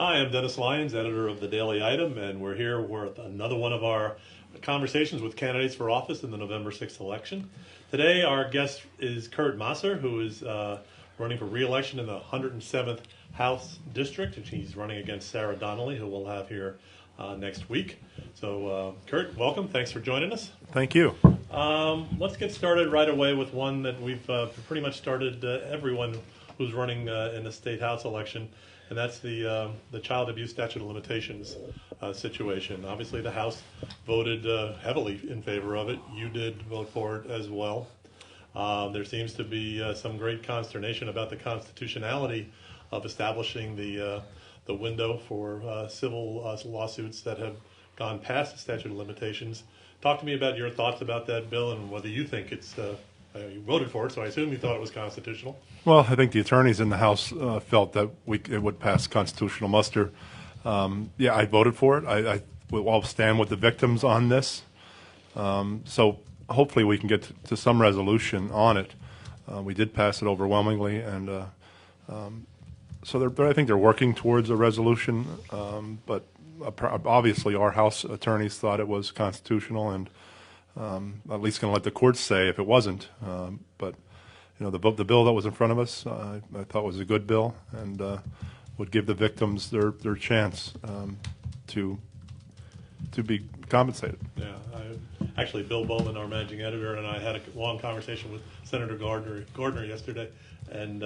Hi, I'm Dennis Lyons, editor of the Daily Item, and we're here with another one of our conversations with candidates for office in the November 6th election. Today, our guest is Kurt Masser, who is running for re-election in the 107th House District, and he's running against Sarah Donnelly, who we'll have here next week. So, Kurt, welcome. Thanks for joining us. Thank you. Let's get started right away with one that we've pretty much started everyone who's running in the state house election, and that's the child abuse statute of limitations situation. Obviously, the House voted heavily in favor of it. You did vote for it as well. There seems to be some great consternation about the constitutionality of establishing the window for civil lawsuits that have gone past the statute of limitations. Talk to me about your thoughts about that bill and whether you think it's you voted for it, so I assume you thought it was constitutional. Well, I think the attorneys in the House felt that it would pass constitutional muster. Yeah, I voted for it. I will stand with the victims on this. So hopefully we can get to some resolution on it. We did pass it overwhelmingly, and so I think they're working towards a resolution. But obviously our House attorneys thought it was constitutional, and at least going to let the courts say if it wasn't. But you know, the bill that was in front of us, I thought was a good bill, and would give the victims their chance to be compensated. Yeah, actually, Bill Bowman, our managing editor, and I had a long conversation with Senator Gardner yesterday, and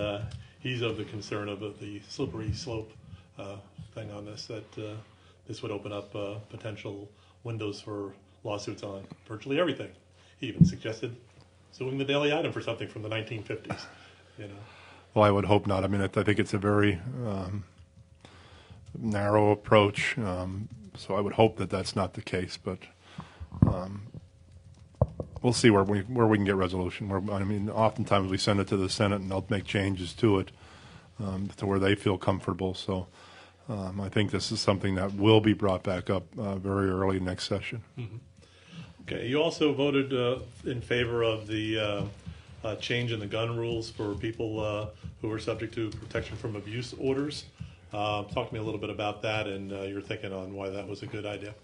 he's of the concern of the slippery slope thing on this, that this would open up potential windows for lawsuits on virtually everything. He even suggested suing the Daily Item for something from the 1950s. You know. Well, I would hope not. I mean, I think it's a very narrow approach. So I would hope that that's not the case. But we'll see where we can get resolution. I mean, oftentimes we send it to the Senate and they'll make changes to it to where they feel comfortable. So I think this is something that will be brought back up very early next session. Mm-hmm. Okay. You also voted in favor of the change in the gun rules for people who are subject to protection from abuse orders. Talk to me a little bit about that and your thinking on why that was a good idea.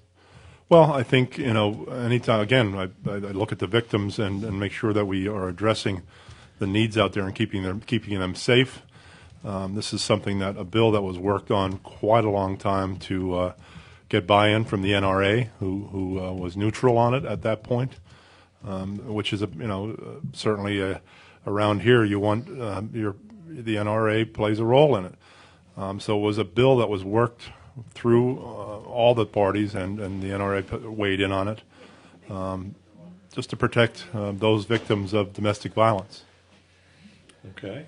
Well, I think, you know, anytime, again, I look at the victims and make sure that we are addressing the needs out there and keeping them safe. This is something that a bill that was worked on quite a long time to get buy-in from the NRA, who was neutral on it at that point, which is certainly around here you want the NRA plays a role in it. So it was a bill that was worked through all the parties, and the NRA weighed in on it, just to protect those victims of domestic violence. Okay.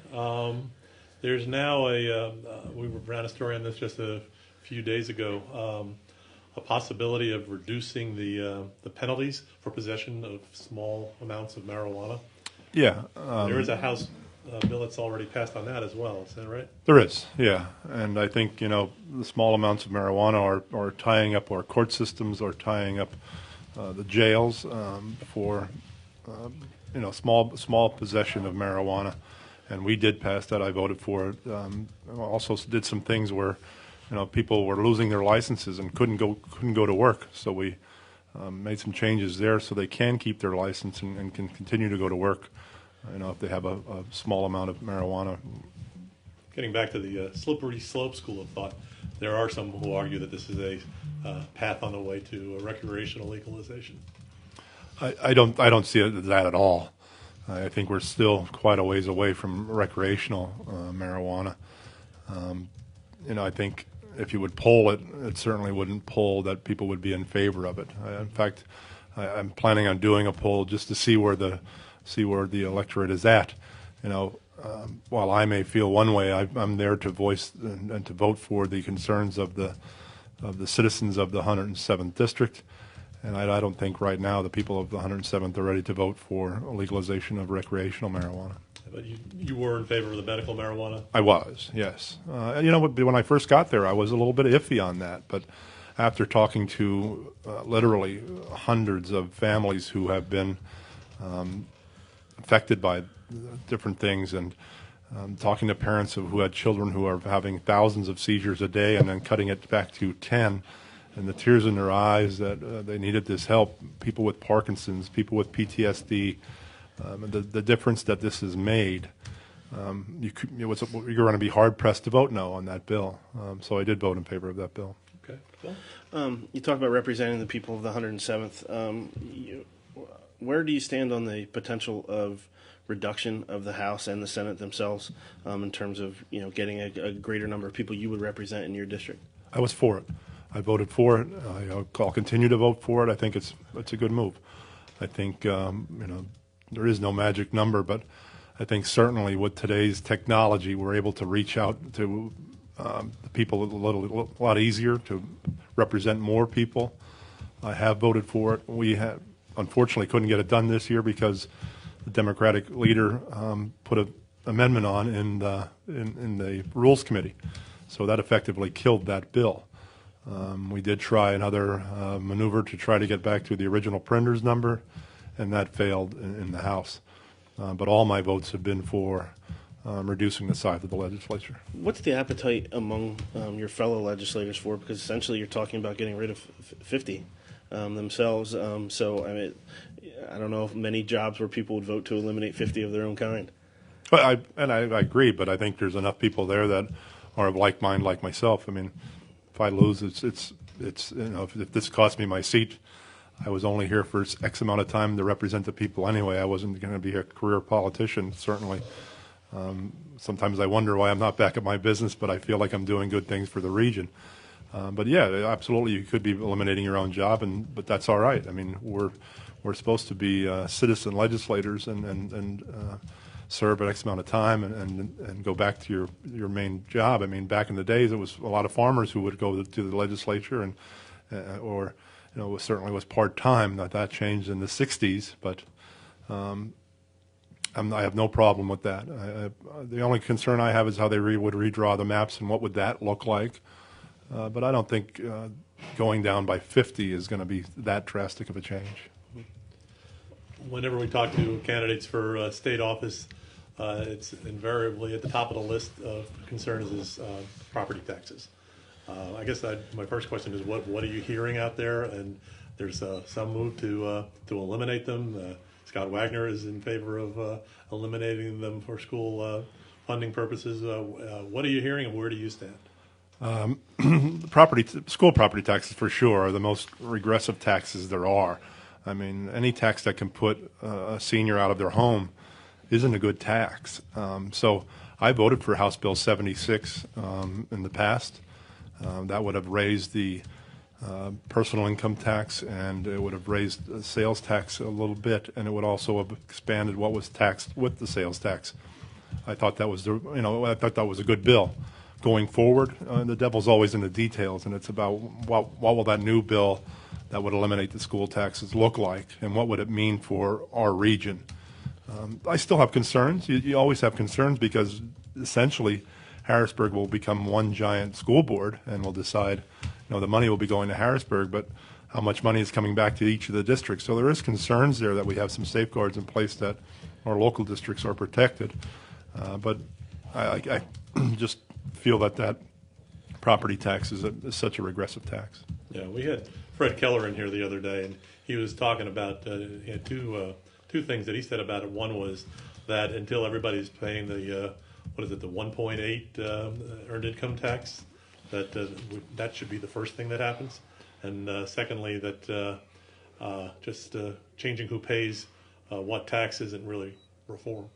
There's now we ran a story on this just a few days ago, a possibility of reducing the penalties for possession of small amounts of marijuana. Yeah. There is a House bill that's already passed on that as well. Is that right? There is, yeah. And I think, you know, the small amounts of marijuana are tying up our court systems, are tying up the jails for, small possession of marijuana. And we did pass that. I voted for it. Also did some things where, you know, people were losing their licenses and couldn't go to work. So we made some changes there so they can keep their license and can continue to go to work, you know, if they have a small amount of marijuana. Getting back to the slippery slope school of thought, there are some who argue that this is a path on the way to recreational legalization. I don't see that at all. I think we're still quite a ways away from recreational marijuana. I think if you would poll it, it certainly wouldn't poll that people would be in favor of it. In fact, I'm planning on doing a poll just to see where the electorate is at. You know, while I may feel one way, I'm there to voice and to vote for the concerns of the citizens of the 107th district. And I don't think right now the people of the 107th are ready to vote for legalization of recreational marijuana. But you were in favor of the medical marijuana? I was, yes. When I first got there, I was a little bit iffy on that. But after talking to literally hundreds of families who have been affected by different things, and talking to parents who had children who are having thousands of seizures a day and then cutting it back to 10, and the tears in their eyes that they needed this help, people with Parkinson's, people with PTSD, the difference that this has made. You're going to be hard-pressed to vote no on that bill. So I did vote in favor of that bill. Okay. Well, You talk about representing the people of the 107th. Where do you stand on the potential of reduction of the House and the Senate themselves in terms of getting a greater number of people you would represent in your district? I was for it. I voted for it. I'll continue to vote for it. I think it's a good move. I think there is no magic number, but I think certainly with today's technology, we're able to reach out to the people a lot easier, to represent more people. I have voted for it. We unfortunately couldn't get it done this year because the Democratic leader put an amendment on in the Rules Committee, so that effectively killed that bill. We did try another maneuver to try to get back to the original printer's number, and that failed in the House. But all my votes have been for reducing the size of the legislature. What's the appetite among your fellow legislators for? Because essentially you're talking about getting rid of 50 themselves. So I mean, I don't know if many jobs where people would vote to eliminate 50 of their own kind. But I agree, but I think there's enough people there that are of like mind, like myself. I mean, if I lose, it's if this costs me my seat, I was only here for X amount of time to represent the people anyway. I wasn't going to be a career politician, certainly. Sometimes I wonder why I'm not back at my business, but I feel like I'm doing good things for the region. But yeah, absolutely, you could be eliminating your own job, but that's all right. I mean, we're supposed to be citizen legislators and serve an X amount of time and go back to your main job. I mean, back in the days, it was a lot of farmers who would go to the legislature or it certainly was part-time. That changed in the 60s, but I have no problem with that. The only concern I have is how they would redraw the maps and what would that look like. But I don't think going down by 50 is going to be that drastic of a change. whenever we talk to candidates for state office, it's invariably at the top of the list of concerns is property taxes. I guess my first question is what are you hearing out there? And there's some move to eliminate them. Scott Wagner is in favor of eliminating them for school funding purposes. What are you hearing, and where do you stand? School property taxes for sure are the most regressive taxes there are. I mean, any tax that can put a senior out of their home isn't a good tax. So I voted for House Bill 76 in the past. That would have raised the personal income tax, and it would have raised the sales tax a little bit, and it would also have expanded what was taxed with the sales tax. I thought that was I thought that was a good bill. Going forward, the devil's always in the details, and it's about what will that new bill that would eliminate the school taxes look like, and what would it mean for our region. I still have concerns. You always have concerns because essentially Harrisburg will become one giant school board, and we'll decide, the money will be going to Harrisburg, but how much money is coming back to each of the districts. So there is concerns there that we have some safeguards in place that our local districts are protected. But I just feel that property tax is such a regressive tax. Yeah, we had Fred Keller in here the other day, and he was talking about he had two things that he said about it. One was that until everybody's paying the the 1.8 earned income tax, that should be the first thing that happens, and secondly that just changing who pays what tax isn't really reform.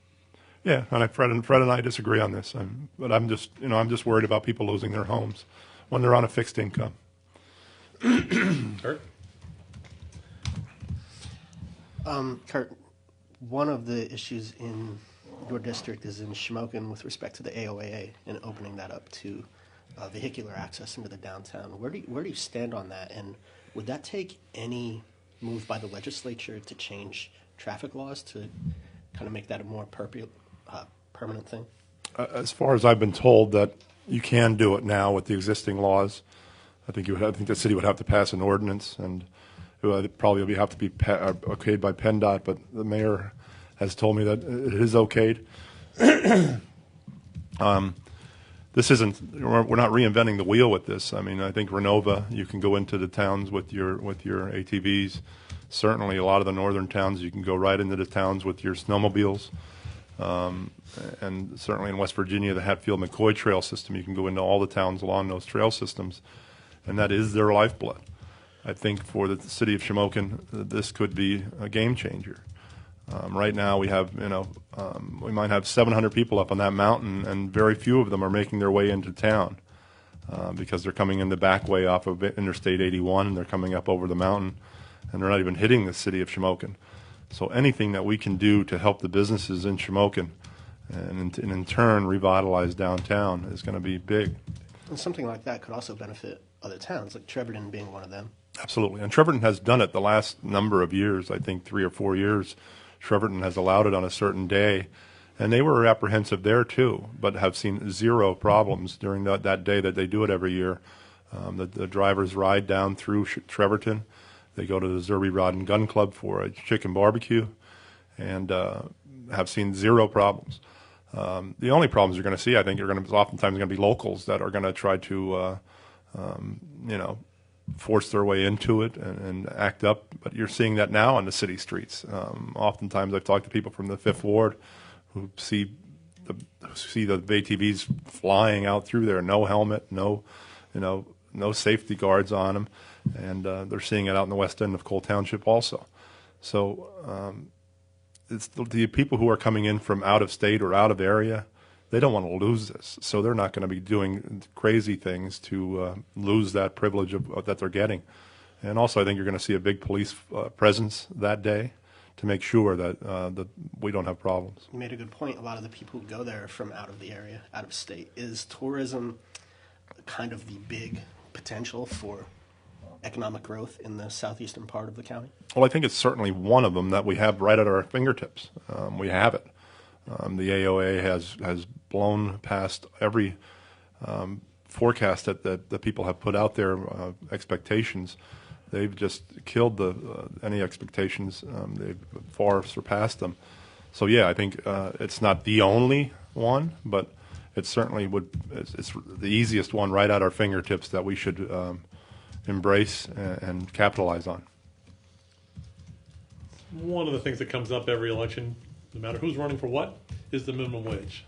Yeah, and Fred and I disagree on this. But I'm just worried about people losing their homes when they're on a fixed income. Kurt? Kurt, one of the issues in your district is in Shamokin with respect to the AOAA and opening that up to vehicular access into the downtown. Where do you stand on that? And would that take any move by the legislature to change traffic laws to kind of make that a more permanent thing? As far as I've been told, that you can do it now with the existing laws. I think the city would have to pass an ordinance, and it would probably have to be okayed by PennDOT. But the mayor has told me that it is okayed. This isn't, we're not reinventing the wheel with this. I mean, I think Renova, you can go into the towns with your ATVs. Certainly a lot of the northern towns, you can go right into the towns with your snowmobiles. And certainly in West Virginia, the Hatfield-McCoy trail system, you can go into all the towns along those trail systems, and that is their lifeblood. I think for the city of Shamokin, this could be a game changer. Right now we have, we might have 700 people up on that mountain, and very few of them are making their way into town because they're coming in the back way off of Interstate 81, and they're coming up over the mountain, and they're not even hitting the city of Shamokin. So anything that we can do to help the businesses in Shamokin and in turn revitalize downtown is going to be big. And something like that could also benefit other towns, like Treverton being one of them. Absolutely. And Treverton has done it the last number of years, I think 3 or 4 years. Treverton has allowed it on a certain day, and they were apprehensive there too, but have seen zero problems during that day that they do it every year. The drivers ride down through Treverton. They go to the Zerby Rod and Gun Club for a chicken barbecue, and have seen zero problems. The only problems you're going to see, I think, oftentimes going to be locals that are going to try to, force their way into it and act up. But you're seeing that now on the city streets. Oftentimes, I've talked to people from the Fifth Ward who see the ATVs flying out through there, no helmet, no safety guards on them, and they're seeing it out in the west end of Cole Township also. So it's the people who are coming in from out of state or out of area. They don't want to lose this, so they're not going to be doing crazy things to lose that privilege that they're getting. And also, I think you're going to see a big police presence that day to make sure that we don't have problems. You made a good point. A lot of the people who go there are from out of the area, out of state. Is tourism kind of the big potential for economic growth in the southeastern part of the county? Well, I think it's certainly one of them that we have right at our fingertips. We have it. The AOA has blown past every forecast that the people have put out there, expectations. They've just killed any expectations. They've far surpassed them. So yeah, I think it's not the only one, but it certainly it's the easiest one right at our fingertips that we should embrace and capitalize on. One of the things that comes up every election, no matter who's running for what, is the minimum wage.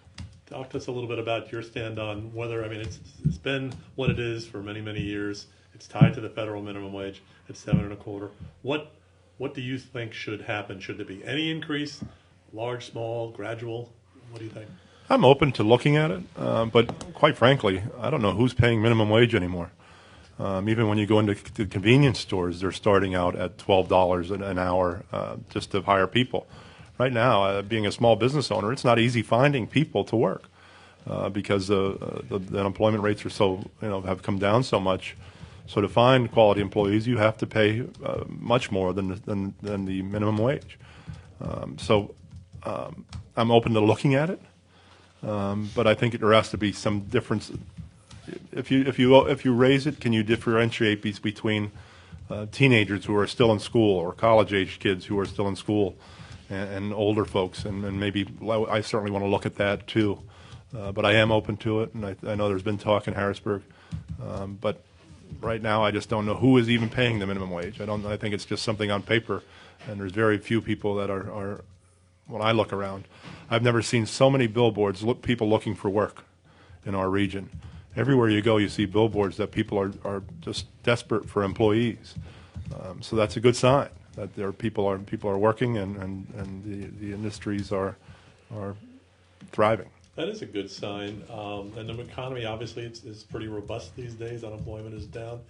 Talk to us a little bit about your stand on whether, it's been what it is for many, many years. It's tied to the federal minimum wage at $7.25. What do you think should happen? Should there be any increase, large, small, gradual? What do you think? I'm open to looking at it, but quite frankly, I don't know who's paying minimum wage anymore. Even when you go into the convenience stores, they're starting out at $12 an hour just to hire people. Right now, being a small business owner, it's not easy finding people to work because the unemployment rates are so, have come down so much. So to find quality employees, you have to pay much more than the minimum wage. So I'm open to looking at it, but I think there has to be some difference. If you raise it, can you differentiate between teenagers who are still in school or college-age kids who are still in school and older folks? And maybe I certainly want to look at that too. But I am open to it, and I know there's been talk in Harrisburg. But right now, I just don't know who is even paying the minimum wage. I think it's just something on paper, and there's very few people that are when I look around. I've never seen so many billboards, people looking for work in our region. Everywhere you go, you see billboards that people are just desperate for employees. So that's a good sign that people are working and the industries are thriving. That is a good sign. And the economy, obviously, is pretty robust these days. Unemployment is down.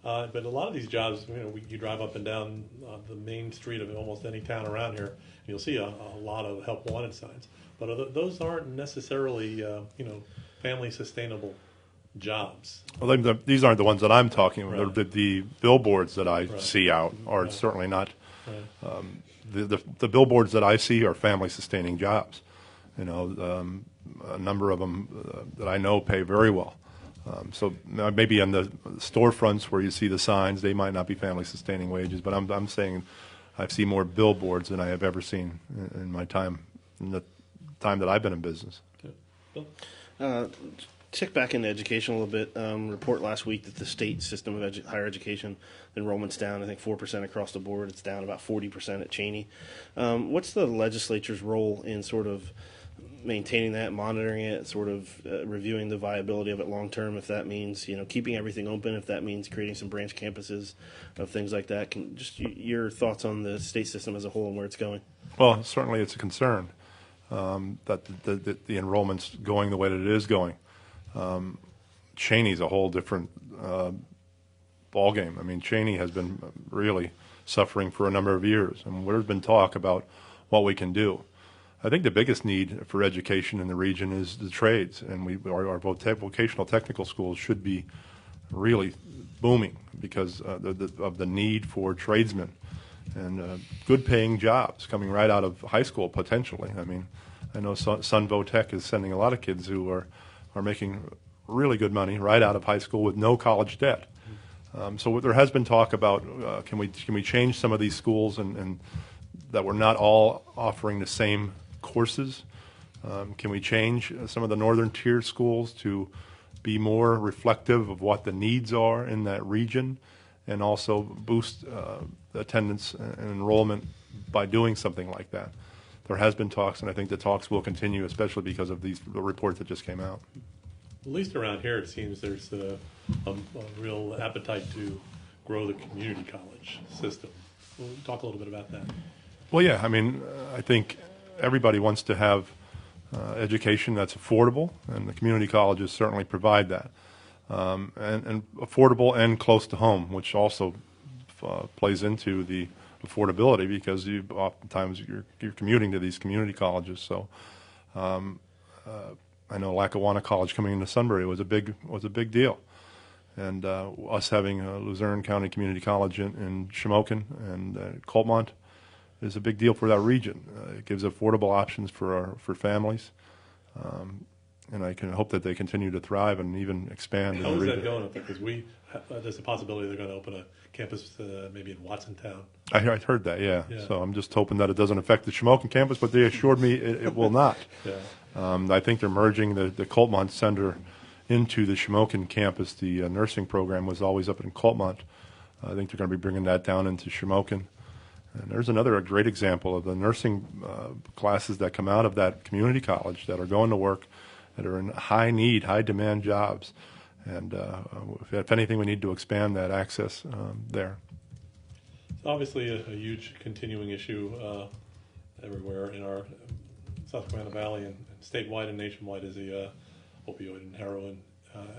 But a lot of these jobs, you drive up and down the main street of almost any town around here, and you'll see a lot of help wanted signs. But those aren't necessarily, family sustainable jobs. Well, these aren't the ones that I'm talking about. Right. The billboards that I see out are certainly not. The billboards that I see are family-sustaining jobs. A number of them that I know pay very well. So maybe on the storefronts where you see the signs, they might not be family-sustaining wages. But I'm saying I've seen more billboards than I have ever seen in the time that I've been in business. Okay. Bill? Tick back into education a little bit. Report last week that the state system of higher education enrollment's down, I think 4% across the board. It's down about 40% at Cheney. What's the legislature's role in sort of maintaining that, monitoring it, sort of reviewing the viability of it long term? If that means keeping everything open, if that means creating some branch campuses of things like that. Just your thoughts on the state system as a whole and where it's going? Well, certainly it's a concern that the enrollment's going the way that it is going. Cheney's a whole different ballgame. I mean, Cheney has been really suffering for a number of years, and there's been talk about what we can do. I think the biggest need for education in the region is the trades, and our vocational technical schools should be really booming because of the need for tradesmen and good-paying jobs coming right out of high school potentially. I mean, I know Sun Votech is sending a lot of kids who are making really good money right out of high school with no college debt. So there has been talk about can we change some of these schools and that we're not all offering the same courses. Can we change some of the northern tier schools to be more reflective of what the needs are in that region and also boost attendance and enrollment by doing something like that? There has been talks, and I think the talks will continue, especially because of the reports that just came out. At least around here, it seems there's a real appetite to grow the community college system. We'll talk a little bit about that. Well, yeah, I mean, I think everybody wants to have education that's affordable, and the community colleges certainly provide that. And affordable and close to home, which also plays into the affordability because oftentimes you're commuting to these community colleges. So I know Lackawanna College coming into Sunbury was a big deal, and us having Luzerne County Community College in Shamokin and Coltmont is a big deal for that region. It gives affordable options for families, and I can hope that they continue to thrive and even expand. How is that going up there? Because there's a possibility they're going to open a campus maybe in Watsontown. I heard that, yeah. So I'm just hoping that it doesn't affect the Shamokin campus, but they assured me it will not. Yeah. I think they're merging the Coltmont Center into the Shamokin campus. The nursing program was always up in Coltmont. I think they're going to be bringing that down into Shamokin. And there's another great example of the nursing classes that come out of that community college that are going to work, that are in high need, high demand jobs. And if anything, we need to expand that access there. It's obviously a huge continuing issue everywhere in our Susquehanna Valley and statewide and nationwide is the opioid and heroin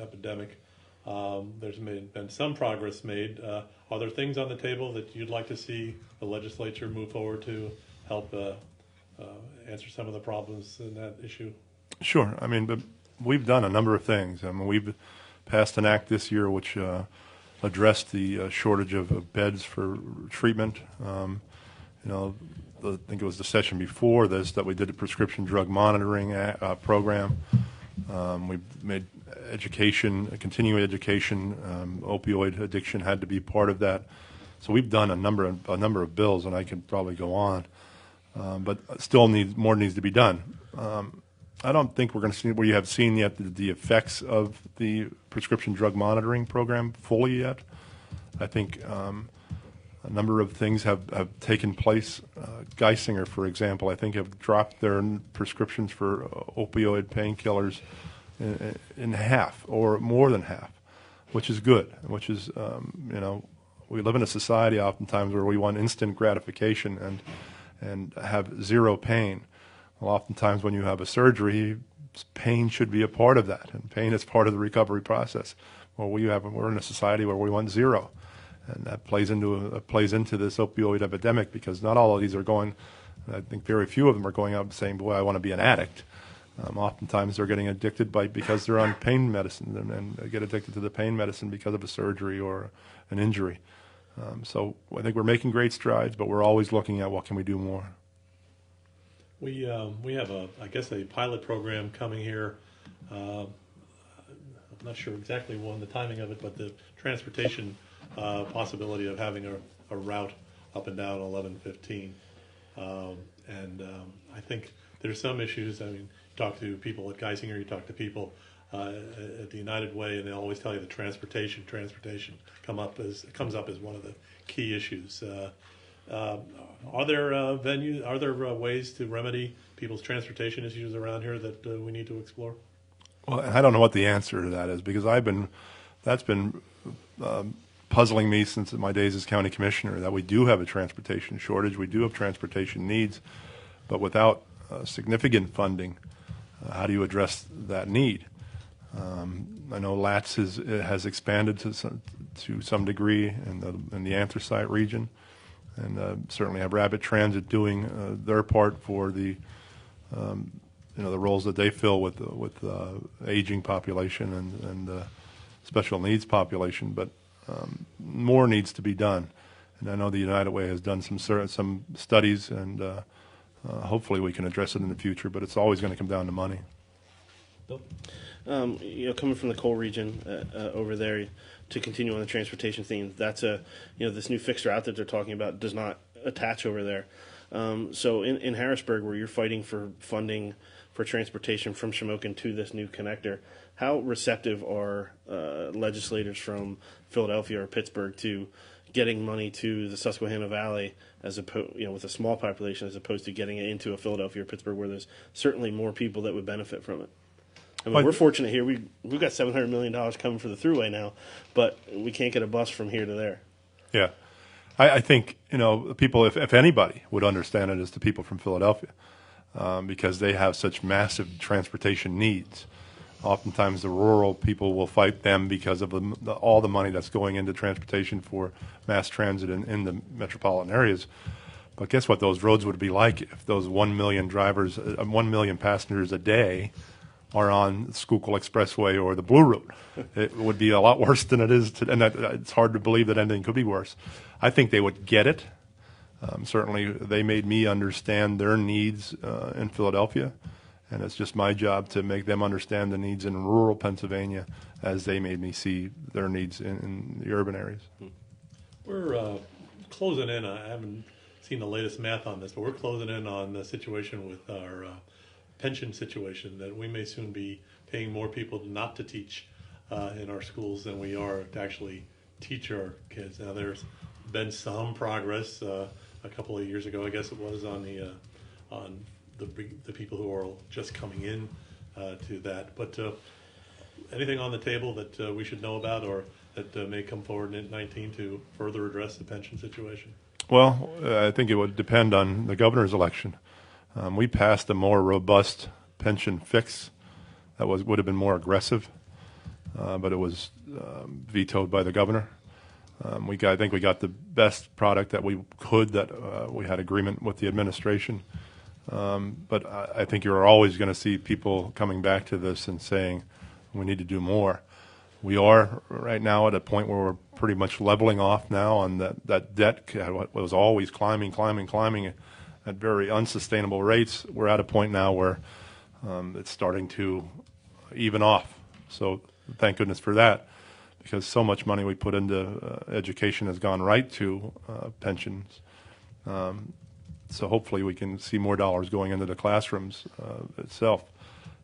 epidemic. There's been some progress made. Are there things on the table that you'd like to see the legislature move forward to help answer some of the problems in that issue? Sure. I mean, but we've done a number of things. I mean, we've passed an act this year which addressed the shortage of beds for treatment. I think it was the session before this that we did a prescription drug monitoring program. We've made continuing education, opioid addiction had to be part of that. So we've done a number of bills, and I could probably go on, but still more needs to be done. I don't think we're going to see where you have seen yet the effects of the prescription drug monitoring program fully yet. I think a number of things have taken place. Geisinger, for example, I think have dropped their prescriptions for opioid painkillers in half or more than half, which is good, which is, we live in a society oftentimes where we want instant gratification and have zero pain. Well, oftentimes when you have a surgery, pain should be a part of that, and pain is part of the recovery process. Well, we're in a society where we want zero, and that plays into this opioid epidemic because not all of these are going. I think very few of them are going out and saying, "Boy, I want to be an addict." Oftentimes they're getting addicted because they're on pain medicine and they get addicted to the pain medicine because of a surgery or an injury. So I think we're making great strides, but we're always looking at what can we do more. We have a pilot program coming here. I'm not sure exactly the timing of it, but the transportation possibility of having a route up and down 1115. I think there's some issues. I mean, talk to people at Geisinger, you talk to people at the United Way, and they always tell you that transportation comes up as one of the key issues. Are there ways to remedy people's transportation issues around here that we need to explore? Well, and I don't know what the answer to that is, because that's been puzzling me since my days as county commissioner, that we do have a transportation shortage, we do have transportation needs, but without significant funding, how do you address that need? I know LATS has expanded to some degree in the anthracite region, and certainly have Rapid Transit doing their part for the the roles that they fill with aging population and special needs population, but more needs to be done. And I know the United Way has done some studies, and hopefully we can address it in the future, but it's always going to come down to money. Coming from the coal region over there, to continue on the transportation theme, that's this new fixture out that they're talking about does not attach over there. So in Harrisburg, where you're fighting for funding for transportation from Shamokin to this new connector, how receptive are legislators from Philadelphia or Pittsburgh to getting money to the Susquehanna Valley, as opposed, with a small population, as opposed to getting it into a Philadelphia or Pittsburgh, where there's certainly more people that would benefit from it? I mean, we're fortunate here. We've got $700 million coming for the Thruway now, but we can't get a bus from here to there. Yeah. I think, people, if anybody would understand it, is the people from Philadelphia, because they have such massive transportation needs. Oftentimes the rural people will fight them because of all the money that's going into transportation for mass transit in the metropolitan areas. But guess what those roads would be like if those 1 million drivers, 1 million passengers a day are on the Schuylkill Expressway or the Blue Route. It would be a lot worse than it is today, and it's hard to believe that anything could be worse. I think they would get it. Certainly, they made me understand their needs in Philadelphia, and it's just my job to make them understand the needs in rural Pennsylvania as they made me see their needs in the urban areas. We're closing in. I haven't seen the latest math on this, but we're closing in on the situation with our pension situation, that we may soon be paying more people not to teach in our schools than we are to actually teach our kids. Now, there's been some progress a couple of years ago, I guess it was, on the people who are just coming in to that. But anything on the table that we should know about, or that may come forward in 19 to further address the pension situation? Well, I think it would depend on the governor's election. We passed a more robust pension fix that would have been more aggressive, but it was vetoed by the governor. I think we got the best product that we could, that we had agreement with the administration. But I think you're always going to see people coming back to this and saying we need to do more. We are right now at a point where we're pretty much leveling off now on that debt. What was always climbing at very unsustainable rates. We're at a point now where it's starting to even off. So thank goodness for that, because so much money we put into education has gone right to pensions. So hopefully we can see more dollars going into the classrooms itself.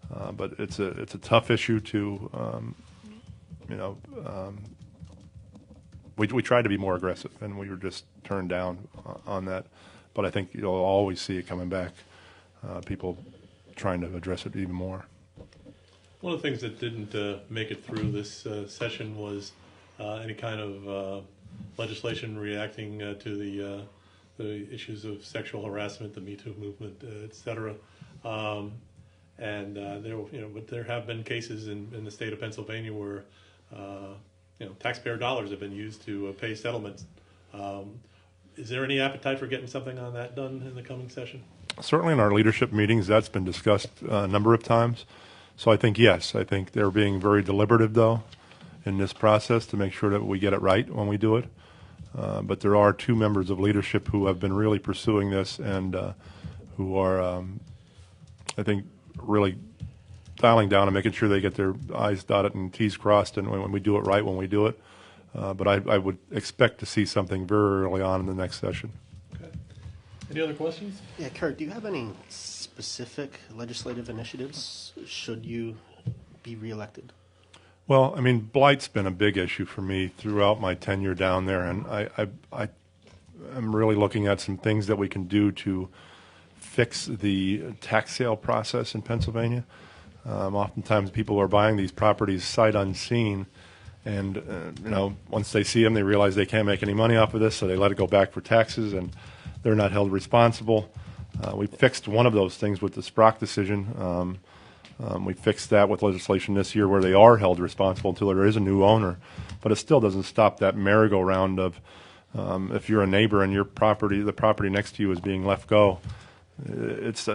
But it's a tough issue to, we tried to be more aggressive, and we were just turned down on that. But I think you'll always see it coming back, people trying to address it even more. One of the things that didn't make it through this session was any kind of legislation reacting to the issues of sexual harassment, the Me Too movement, et cetera. But there have been cases in the state of Pennsylvania where taxpayer dollars have been used to pay settlements. Is there any appetite for getting something on that done in the coming session? Certainly in our leadership meetings, that's been discussed a number of times. So I think, yes, I think they're being very deliberative, though, in this process to make sure that we get it right when we do it. But there are two members of leadership who have been really pursuing this, and who are, I think, really dialing down and making sure they get their I's dotted and T's crossed, and when we do it right when we do it. But I would expect to see something very early on in the next session. Okay. Any other questions? Yeah, Kurt, do you have any specific legislative initiatives should you be reelected? Well, I mean, blight's been a big issue for me throughout my tenure down there, and I'm really looking at some things that we can do to fix the tax sale process in Pennsylvania. Oftentimes people are buying these properties sight unseen, and once they see them, they realize they can't make any money off of this, so they let it go back for taxes, and they're not held responsible. We fixed one of those things with the Sprock decision. We fixed that with legislation this year where they are held responsible until there is a new owner, but it still doesn't stop that merry-go-round of if you're a neighbor and the property next to you is being left go. It's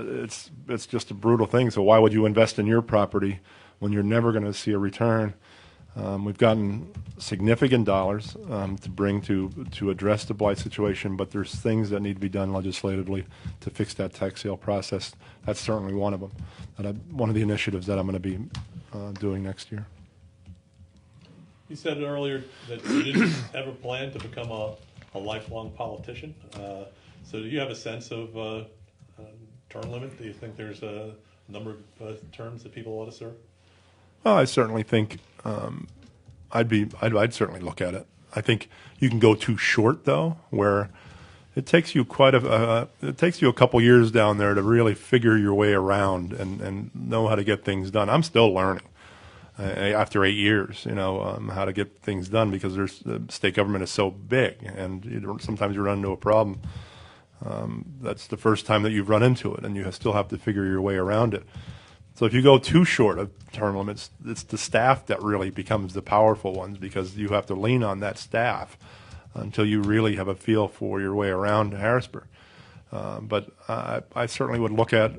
just a brutal thing. So why would you invest in your property when you're never going to see a return? We've gotten significant dollars to bring to address the blight situation, but there's things that need to be done legislatively to fix that tax sale process. That's certainly one of them. One of the initiatives that I'm going to be doing next year. You said earlier that you didn't ever plan to become a lifelong politician. So do you have a sense of term limit? Do you think there's a number of terms that people ought to serve? Well, I certainly think I'd certainly look at it. I think you can go too short though, where it takes you a couple years down there to really figure your way around and know how to get things done. I'm still learning after 8 years, how to get things done because the state government is so big, and sometimes you run into a problem. That's the first time that you've run into it, and you still have to figure your way around it. So if you go too short of term limits, it's the staff that really becomes the powerful ones because you have to lean on that staff until you really have a feel for your way around Harrisburg. But I certainly would look at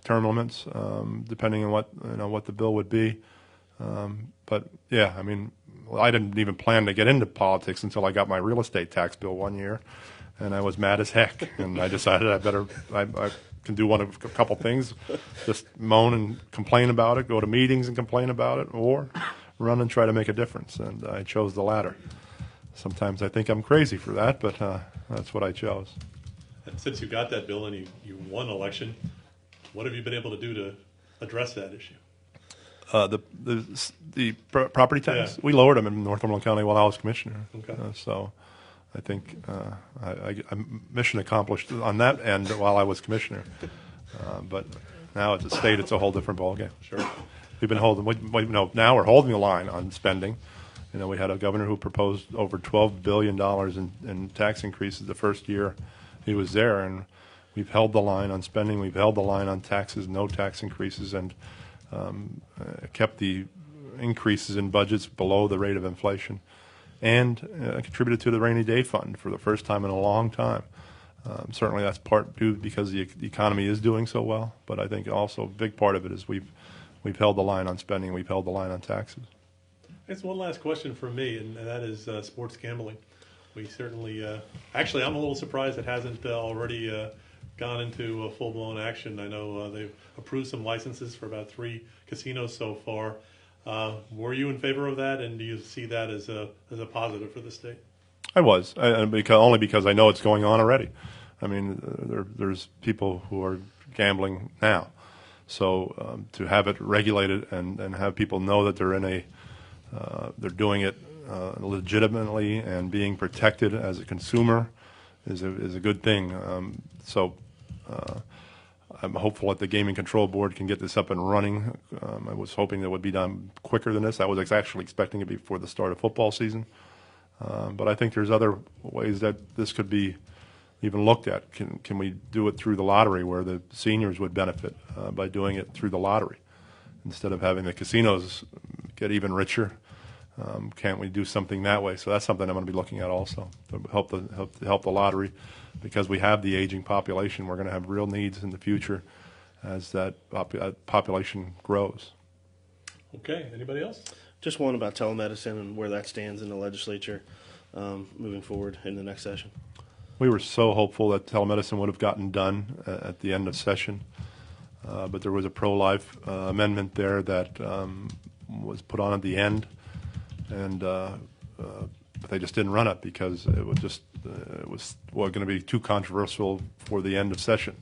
term limits, depending on what the bill would be. But yeah, I mean, I didn't even plan to get into politics until I got my real estate tax bill one year, and I was mad as heck. And I decided I can do a couple things, just moan and complain about it, go to meetings and complain about it, or run and try to make a difference. And I chose the latter. Sometimes I think I'm crazy for that, but that's what I chose. And since you got that bill and you won an election, what have you been able to do to address that issue? The property tax, Yeah. we lowered them in Northumberland County while I was commissioner. Okay. So I think I'm mission accomplished on that end while I was commissioner. But now at the state, it's a whole different ballgame. Sure. We've been now we're holding the line on spending. We had a governor who proposed over $12 billion in tax increases the first year he was there, and we've held the line on spending. We've held the line on taxes, no tax increases, and kept the increases in budgets below the rate of inflation, and contributed to the rainy day fund for the first time in a long time. Certainly that's part due because the economy is doing so well, but I think also a big part of it is we've held the line on spending, we've held the line on taxes. I guess one last question from me, and that is sports gambling. We certainly, actually, I'm a little surprised it hasn't already gone into full-blown action. I know they've approved some licenses for about 3 casinos so far. Were you in favor of that, and do you see that as a positive for the state? I was, only because I know it's going on already. I mean, there's people who are gambling now. So to have it regulated and have people know that they're doing it legitimately and being protected as a consumer is a good thing. I'm hopeful that the Gaming Control Board can get this up and running. I was hoping that it would be done quicker than this. I was actually expecting it before the start of football season. But I think there's other ways that this could be even looked at. Can we do it through the lottery where the seniors would benefit by doing it through the lottery instead of having the casinos get even richer? Can't we do something that way? So that's something I'm going to be looking at also to help the lottery, because we have the aging population. We're going to have real needs in the future as that population grows. Okay. Anybody else? Just one about telemedicine and where that stands in the legislature moving forward in the next session. We were so hopeful that telemedicine would have gotten done at the end of session, but there was a pro-life amendment there that was put on at the end, and but they just didn't run it because it was going to be too controversial for the end of session.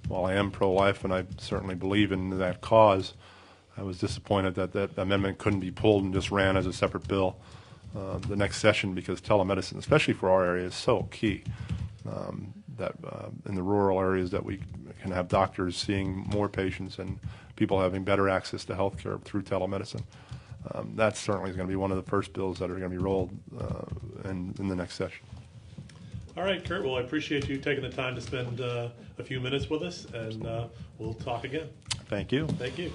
while I am pro-life and I certainly believe in that cause, I was disappointed that that amendment couldn't be pulled and just ran as a separate bill the next session, because telemedicine, especially for our area, is so key. That in the rural areas that we can have doctors seeing more patients and people having better access to health care through telemedicine. That certainly is going to be one of the first bills that are going to be rolled in the next session. All right, Kurt. Well, I appreciate you taking the time to spend a few minutes with us, and we'll talk again. Thank you. Thank you.